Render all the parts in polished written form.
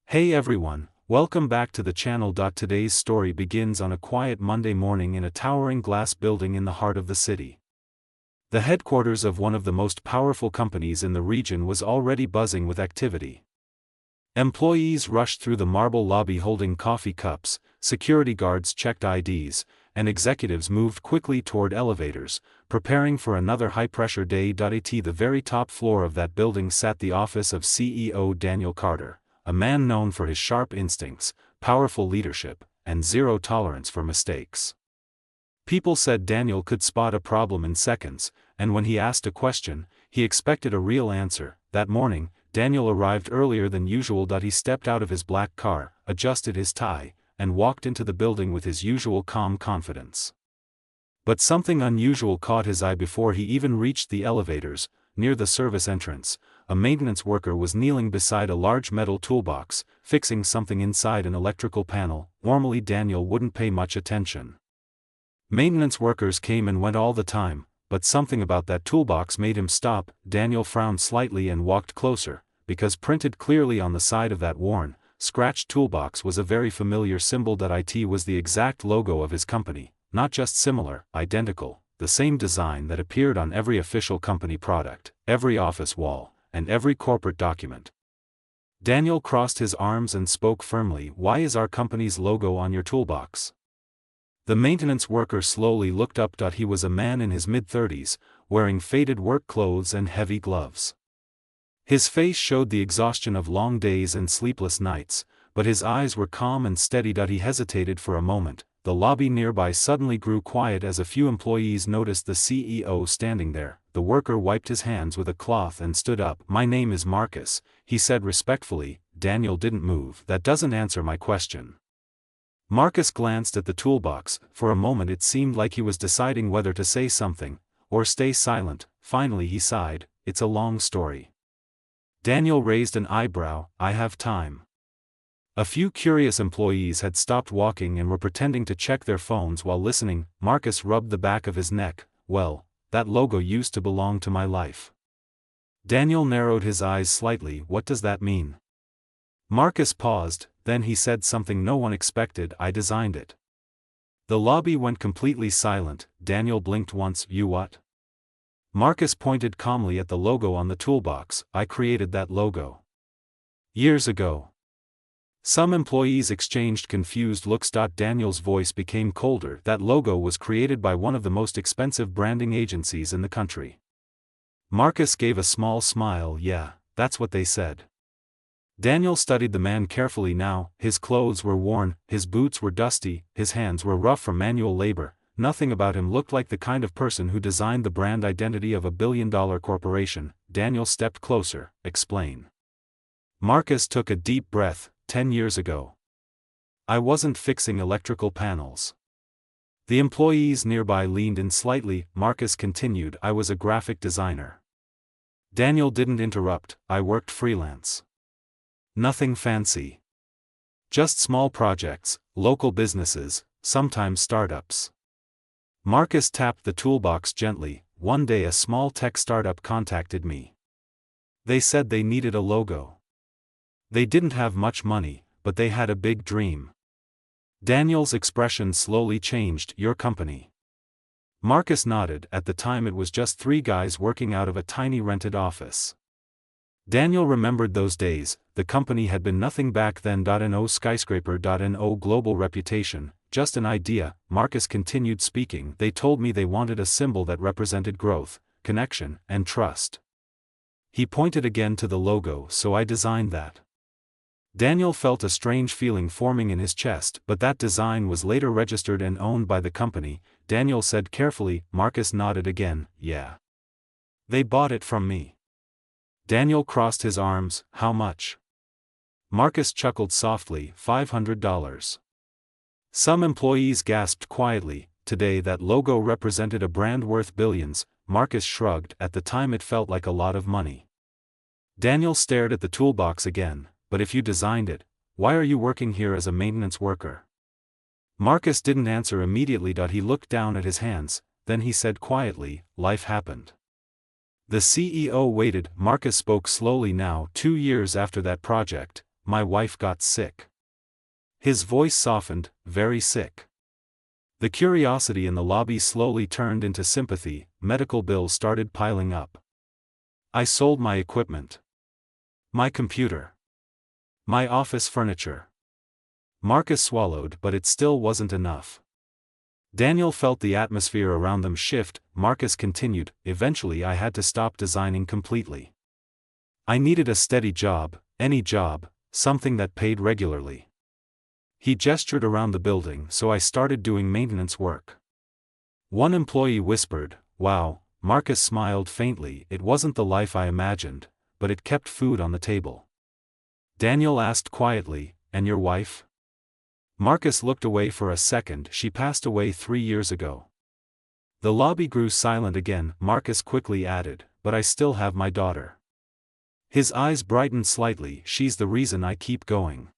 Hey everyone, welcome back to the channel. Today's story begins on a quiet Monday morning in a towering glass building in the heart of the city. The headquarters of one of the most powerful companies in the region was already buzzing with activity. Employees rushed through the marble lobby holding coffee cups, security guards checked IDs, and executives moved quickly toward elevators, preparing for another high-pressure day. At the very top floor of that building sat the office of CEO Daniel Carter, a man known for his sharp instincts, powerful leadership, and zero tolerance for mistakes. People said Daniel could spot a problem in seconds, and when he asked a question, he expected a real answer. That morning, Daniel arrived earlier than usual. He stepped out of his black car, adjusted his tie, and walked into the building with his usual calm confidence. But something unusual caught his eye before he even reached the elevators. Near the service entrance, a maintenance worker was kneeling beside a large metal toolbox, fixing something inside an electrical panel. Normally Daniel wouldn't pay much attention. Maintenance workers came and went all the time, but something about that toolbox made him stop. Daniel frowned slightly and walked closer, because printed clearly on the side of that worn, scratched toolbox was a very familiar symbol. It was the exact logo of his company, not just similar, identical, the same design that appeared on every official company product, every office wall, and every corporate document. Daniel crossed his arms and spoke firmly. "Why is our company's logo on your toolbox?" The maintenance worker slowly looked up. He was a man in his mid-30s, wearing faded work clothes and heavy gloves. His face showed the exhaustion of long days and sleepless nights, but his eyes were calm and steady. He hesitated for a moment. The lobby nearby suddenly grew quiet as a few employees noticed the CEO standing there. The worker wiped his hands with a cloth and stood up. "My name is Marcus," he said respectfully. Daniel didn't move. "That doesn't answer my question." Marcus glanced at the toolbox. For a moment it seemed like he was deciding whether to say something, or stay silent. Finally he sighed, "It's a long story." Daniel raised an eyebrow. "I have time." A few curious employees had stopped walking and were pretending to check their phones while listening. Marcus rubbed the back of his neck. "Well, that logo used to belong to my life." Daniel narrowed his eyes slightly. "What does that mean?" Marcus paused, then he said something no one expected. "I designed it." The lobby went completely silent. Daniel blinked once. "You what?" Marcus pointed calmly at the logo on the toolbox. "I created that logo. Years ago." Some employees exchanged confused looks. Daniel's voice became colder. "That logo was created by one of the most expensive branding agencies in the country." Marcus gave a small smile. "Yeah, that's what they said." Daniel studied the man carefully now. His clothes were worn, his boots were dusty, his hands were rough from manual labor. Nothing about him looked like the kind of person who designed the brand identity of a billion-dollar corporation. Daniel stepped closer. "Explain." Marcus took a deep breath. 10 years ago. I wasn't fixing electrical panels." The employees nearby leaned in slightly. Marcus continued. "I was a graphic designer." Daniel didn't interrupt. "I worked freelance. Nothing fancy. Just small projects, local businesses, sometimes startups." Marcus tapped the toolbox gently. "One day a small tech startup contacted me. They said they needed a logo. They didn't have much money, but they had a big dream." Daniel's expression slowly changed. "Your company?" Marcus nodded. "At the time it was just 3 guys working out of a tiny rented office." Daniel remembered those days. The company had been nothing back then. No skyscraper, no global reputation, just an idea. Marcus continued speaking. "They told me they wanted a symbol that represented growth, connection, and trust." He pointed again to the logo. "So I designed that." Daniel felt a strange feeling forming in his chest. "But that design was later registered and owned by the company," Daniel said carefully. Marcus nodded again. "Yeah. They bought it from me." Daniel crossed his arms. "How much?" Marcus chuckled softly. $500. Some employees gasped quietly. Today that logo represented a brand worth billions. Marcus shrugged. At the time it felt like a lot of money. Daniel stared at the toolbox again. "But if you designed it, why are you working here as a maintenance worker?" Marcus didn't answer immediately. He looked down at his hands, then he said quietly, "Life happened." The CEO waited. Marcus spoke slowly now. 2 years after that project, my wife got sick." His voice softened, very sick. The curiosity in the lobby slowly turned into sympathy. Medical bills started piling up. I sold my equipment. My computer. My office furniture. Marcus swallowed, but it still wasn't enough. Daniel felt the atmosphere around them shift. Marcus continued, "Eventually I had to stop designing completely. I needed a steady job, any job, something that paid regularly." He gestured around the building, "So I started doing maintenance work." One employee whispered, "Wow." Marcus smiled faintly. "It wasn't the life I imagined, but it kept food on the table." Daniel asked quietly, "And your wife?" Marcus looked away for a second. "She passed away 3 years ago." The lobby grew silent again. Marcus quickly added, "But I still have my daughter." His eyes brightened slightly. "She's the reason I keep going."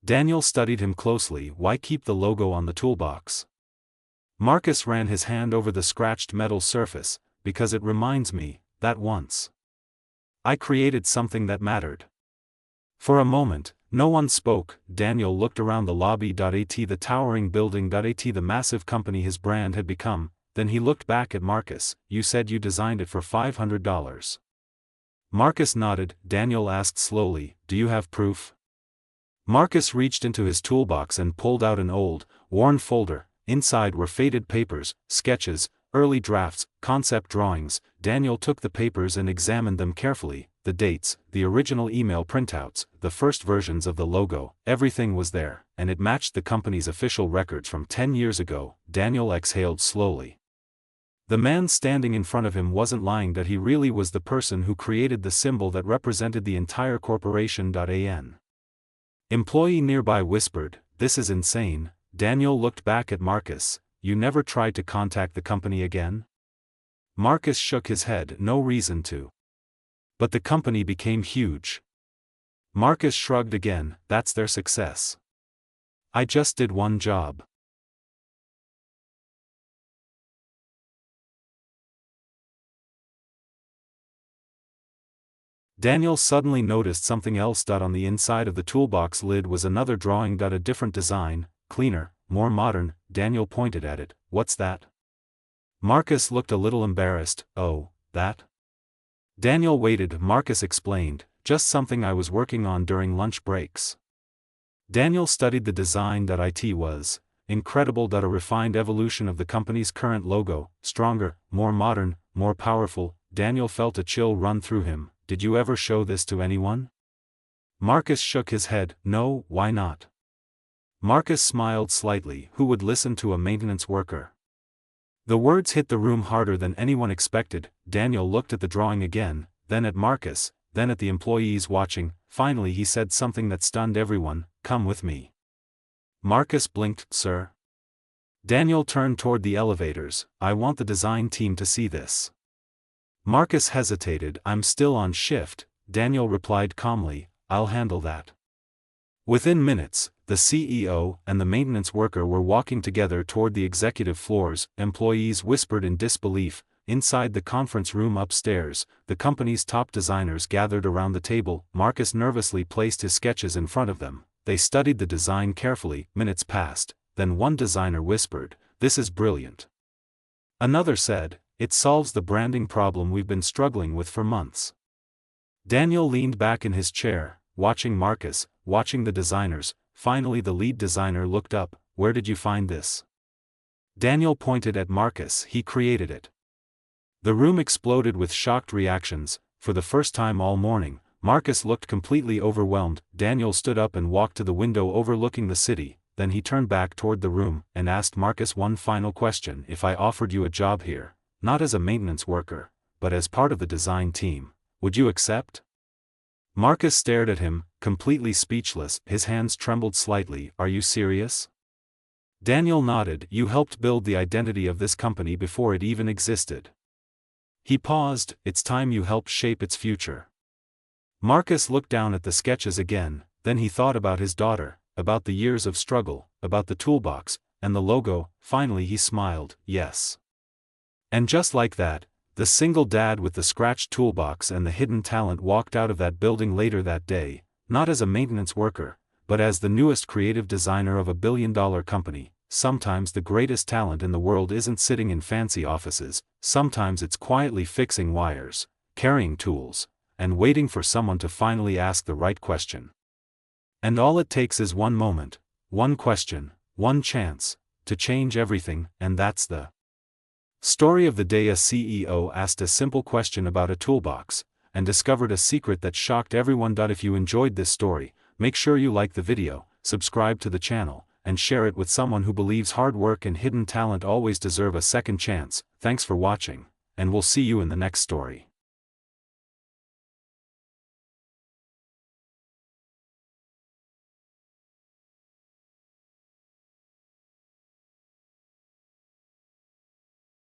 Daniel studied him closely. "Why keep the logo on the toolbox?" Marcus ran his hand over the scratched metal surface. "Because it reminds me that once I created something that mattered." For a moment, no one spoke. Daniel looked around the lobby. The towering building. The massive company his brand had become. Then he looked back at Marcus. "You said you designed it for $500. Marcus nodded. Daniel asked slowly, "Do you have proof?" Marcus reached into his toolbox and pulled out an old, worn folder. Inside were faded papers, sketches, early drafts, concept drawings. Daniel took the papers and examined them carefully. The dates, the original email printouts, the first versions of the logo, everything was there, and it matched the company's official records from 10 years ago. Daniel exhaled slowly. The man standing in front of him wasn't lying. That he really was the person who created the symbol that represented the entire corporation. An employee nearby whispered, "This is insane." Daniel looked back at Marcus. "You never tried to contact the company again?" Marcus shook his head. "No reason to. But the company became huge." Marcus shrugged again. "That's their success. I just did one job." Daniel suddenly noticed something else. On the inside of the toolbox lid was another drawing. A different design, cleaner, more modern. Daniel pointed at it. "What's that?" Marcus looked a little embarrassed. "Oh, that?" Daniel waited. Marcus explained, "Just something I was working on during lunch breaks." Daniel studied the design. It was incredible. A refined evolution of the company's current logo, stronger, more modern, more powerful. Daniel felt a chill run through him. "Did you ever show this to anyone?" Marcus shook his head. "No, why not?" Marcus smiled slightly. "Who would listen to a maintenance worker?" The words hit the room harder than anyone expected. Daniel looked at the drawing again, then at Marcus, then at the employees watching. Finally he said something that stunned everyone, "Come with me." Marcus blinked. "Sir?" Daniel turned toward the elevators. "I want the design team to see this." Marcus hesitated. "I'm still on shift," Daniel replied calmly. "I'll handle that." Within minutes, the CEO and the maintenance worker were walking together toward the executive floors. Employees whispered in disbelief. Inside the conference room upstairs, the company's top designers gathered around the table. Marcus nervously placed his sketches in front of them. They studied the design carefully. Minutes passed, then one designer whispered, "This is brilliant." Another said, "It solves the branding problem we've been struggling with for months." Daniel leaned back in his chair, watching Marcus, watching the designers. Finally the lead designer looked up. "Where did you find this?" Daniel pointed at Marcus. "He created it." The room exploded with shocked reactions. For the first time all morning, Marcus looked completely overwhelmed. Daniel stood up and walked to the window overlooking the city. Then he turned back toward the room and asked Marcus one final question. "If I offered you a job here, not as a maintenance worker, but as part of the design team, would you accept?" Marcus stared at him, completely speechless. His hands trembled slightly. "Are you serious?" Daniel nodded. "You helped build the identity of this company before it even existed." He paused. "It's time you helped shape its future." Marcus looked down at the sketches again, then he thought about his daughter, about the years of struggle, about the toolbox, and the logo. Finally he smiled. "Yes." And just like that, the single dad with the scratched toolbox and the hidden talent walked out of that building. Later that day, Not as a maintenance worker, but as the newest creative designer of a billion-dollar company. Sometimes the greatest talent in the world isn't sitting in fancy offices, sometimes it's quietly fixing wires, carrying tools, and waiting for someone to finally ask the right question. And all it takes is one moment, one question, one chance, to change everything, and that's the story of the day. A CEO asked a simple question about a toolbox, and discovered a secret that shocked everyone. If you enjoyed this story, make sure you like the video, subscribe to the channel, and share it with someone who believes hard work and hidden talent always deserve a second chance. Thanks for watching, and we'll see you in the next story.